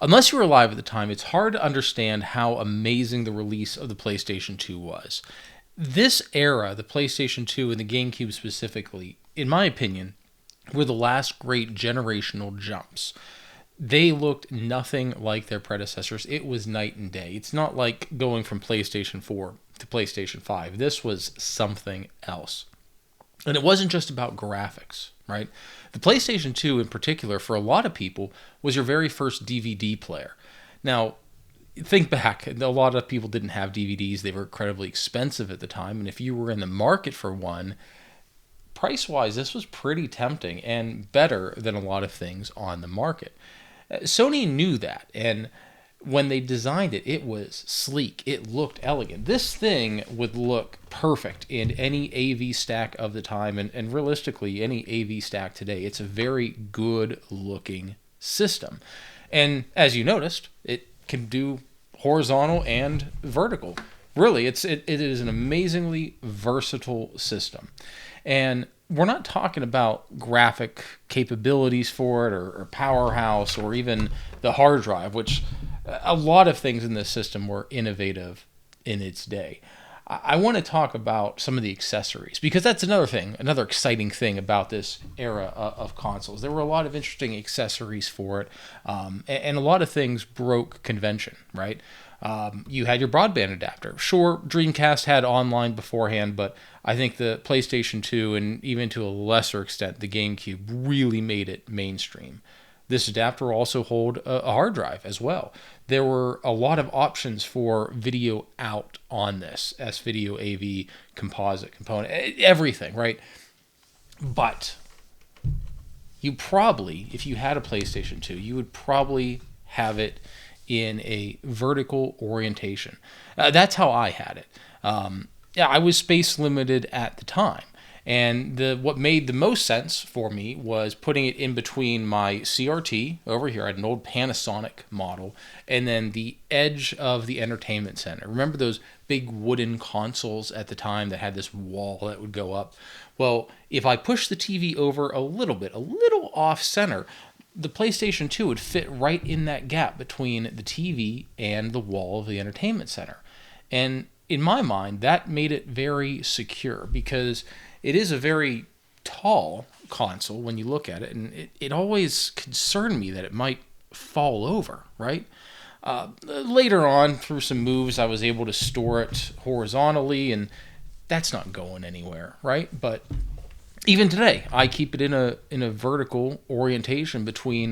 Unless you were alive at the time, it's hard to understand how amazing the release of the PlayStation 2 was. This era, the PlayStation 2 and the GameCube specifically, in my opinion, were the last great generational jumps. They looked nothing like their predecessors. It was night and day. It's not like going from PlayStation 4 to PlayStation 5. This was something else. And it wasn't just about graphics, right? The PlayStation 2 in particular, for a lot of people, was your very first DVD player. Now, think back, a lot of people didn't have DVDs. They were incredibly expensive at the time. And if you were in the market for one, price-wise, this was pretty tempting and better than a lot of things on the market. Sony knew that, and when they designed it, it was sleek. It looked elegant. This thing would look perfect in any AV stack of the time, and realistically, any AV stack today. It's a very good-looking system. And as you noticed, it can do horizontal and vertical. Really, it is an amazingly versatile system. And we're not talking about graphic capabilities for it or powerhouse or even the hard drive, which a lot of things in this system were innovative in its day. I want to talk about some of the accessories because that's another exciting thing about this era of consoles. There were a lot of interesting accessories for it, and a lot of things broke convention, right? You had your broadband adapter. Sure, Dreamcast had online beforehand, but I think the PlayStation 2 and even to a lesser extent the GameCube really made it mainstream. This adapter will also hold a hard drive as well. There were a lot of options for video out on this, S-Video, AV, composite component, everything, right? But you probably, if you had a PlayStation 2, you would probably have it in a vertical orientation. That's how I had it. I was space limited at the time. And what made the most sense for me was putting it in between my CRT over here. I had an old Panasonic model, and then the edge of the entertainment center. Remember those big wooden consoles at the time that had this wall that would go up? Well, if I pushed the TV over a little off center, the PlayStation 2 would fit right in that gap between the TV and the wall of the entertainment center. And in my mind, that made it very secure because it is a very tall console when you look at it, and it always concerned me that it might fall over, right? Later on, through some moves, I was able to store it horizontally, and that's not going anywhere, right? But even today, I keep it in a vertical orientation between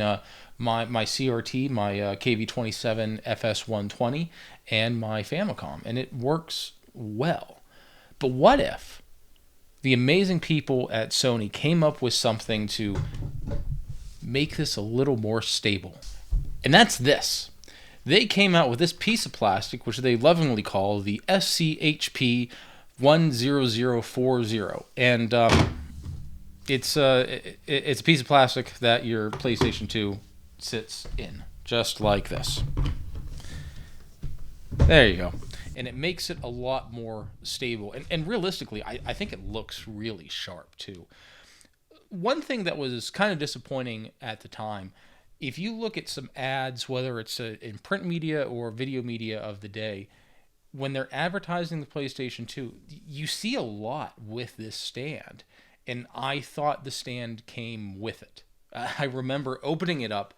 my CRT, my KV27 FS120, and my Famicom, and it works well. But what if the amazing people at Sony came up with something to make this a little more stable? And that's this. They came out with this piece of plastic, which they lovingly call the SCHP 10040. And it's a piece of plastic that your PlayStation 2 sits in, just like this. There you go. And it makes it a lot more stable. And realistically, I think it looks really sharp, too. One thing that was kind of disappointing at the time, if you look at some ads, whether it's in print media or video media of the day, when they're advertising the PlayStation 2, you see a lot with this stand. And I thought the stand came with it. I remember opening it up,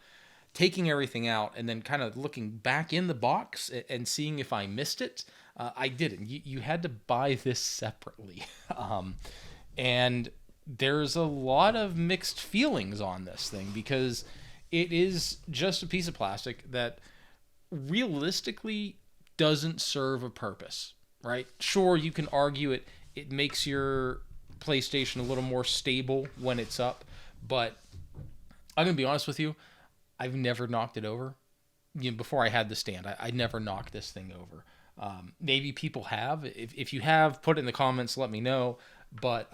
taking everything out, and then kind of looking back in the box and seeing if I missed it. I didn't. You had to buy this separately. And there's a lot of mixed feelings on this thing because it is just a piece of plastic that realistically doesn't serve a purpose, right? Sure, you can argue it makes your PlayStation a little more stable when it's up, but I'm going to be honest with you, I've never knocked it over. Before I had the stand, I never knocked this thing over. Maybe people have. If you have, put it in the comments, let me know. But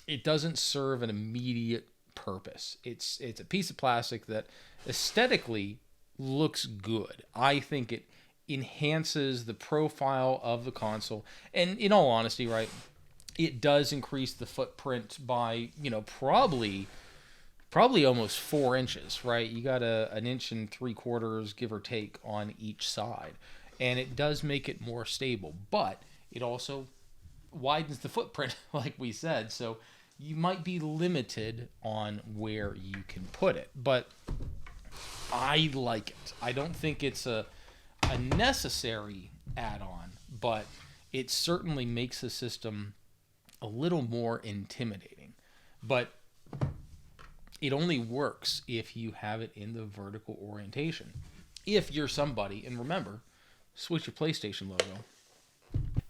it doesn't serve an immediate purpose. It's a piece of plastic that aesthetically looks good. I think it enhances the profile of the console. And in all honesty, right, it does increase the footprint by, probably probably almost 4 inches, right? You got an inch and 3/4, give or take, on each side. And it does make it more stable, but it also widens the footprint, like we said. So you might be limited on where you can put it. But I like it. I don't think it's a necessary add-on, but it certainly makes the system a little more intimidating. But it only works if you have it in the vertical orientation. If you're somebody, and remember, switch your PlayStation logo.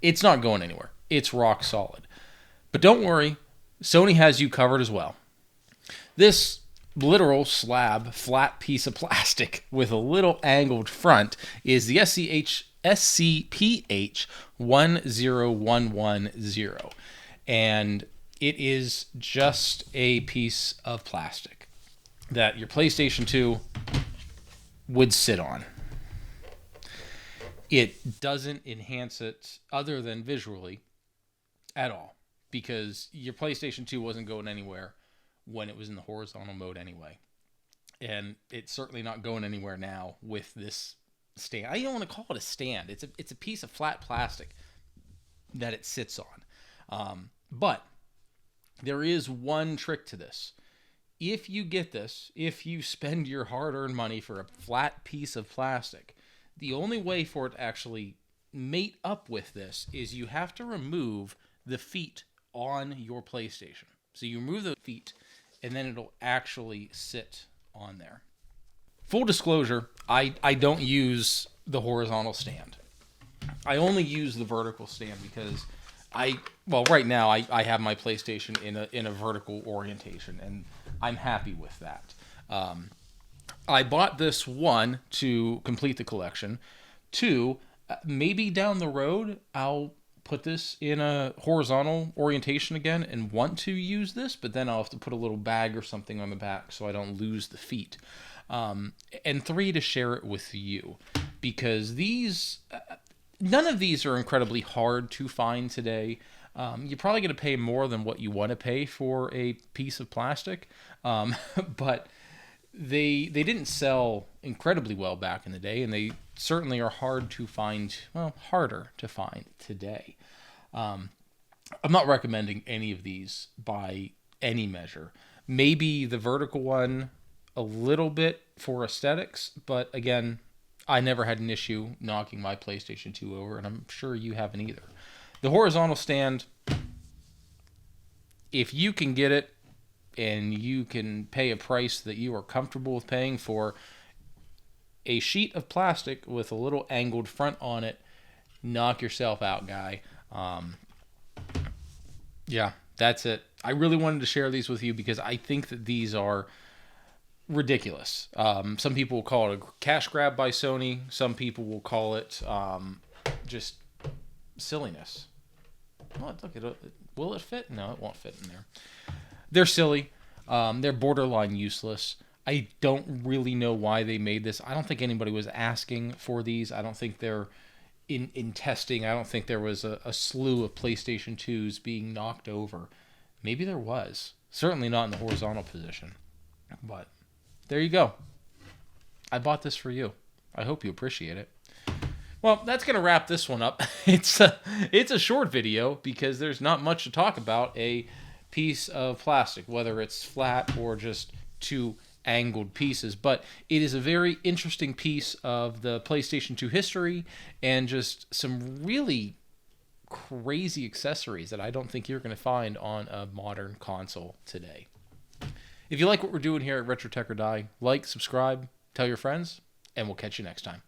It's not going anywhere. It's rock solid. But don't worry, Sony has you covered as well. This literal slab, flat piece of plastic with a little angled front is the SCPH 10110. And it is just a piece of plastic that your PlayStation 2 would sit on. It doesn't enhance it other than visually at all, because your PlayStation 2 wasn't going anywhere when it was in the horizontal mode anyway. And it's certainly not going anywhere now with this stand. I don't want to call it a stand. It's a piece of flat plastic that it sits on. But there is one trick to this. If you get this, if you spend your hard-earned money for a flat piece of plastic, the only way for it to actually mate up with this is you have to remove the feet on your PlayStation. So you remove the feet, and then it'll actually sit on there. Full disclosure, I don't use the horizontal stand. I only use the vertical stand because right now I have my PlayStation in a vertical orientation, and I'm happy with that. I bought this, one, to complete the collection. Two, maybe down the road I'll put this in a horizontal orientation again and want to use this, but then I'll have to put a little bag or something on the back so I don't lose the feet. And three, to share it with you, because none of these are incredibly hard to find today. You're probably going to pay more than what you want to pay for a piece of plastic, but they didn't sell incredibly well back in the day, and they certainly are harder to find today. I'm not recommending any of these by any measure. Maybe the vertical one a little bit for aesthetics, but again, I never had an issue knocking my PlayStation 2 over, and I'm sure you haven't either. The horizontal stand, if you can get it and you can pay a price that you are comfortable with paying for a sheet of plastic with a little angled front on it, knock yourself out, guy. Yeah, that's it. I really wanted to share these with you because I think that these are ridiculous. Some people will call it a cash grab by Sony. Some people will call it just silliness. Will it fit? No, it won't fit in there. They're silly. They're borderline useless. I don't really know why they made this. I don't think anybody was asking for these. I don't think they're in testing. I don't think there was a slew of PlayStation 2s being knocked over. Maybe there was. Certainly not in the horizontal position. But there you go. I bought this for you. I hope you appreciate it. Well, that's going to wrap this one up. It's a short video because there's not much to talk about a piece of plastic, whether it's flat or just two angled pieces. But it is a very interesting piece of the PlayStation 2 history and just some really crazy accessories that I don't think you're going to find on a modern console today. If you like what we're doing here at Retro Tech or Die, like, subscribe, tell your friends, and we'll catch you next time.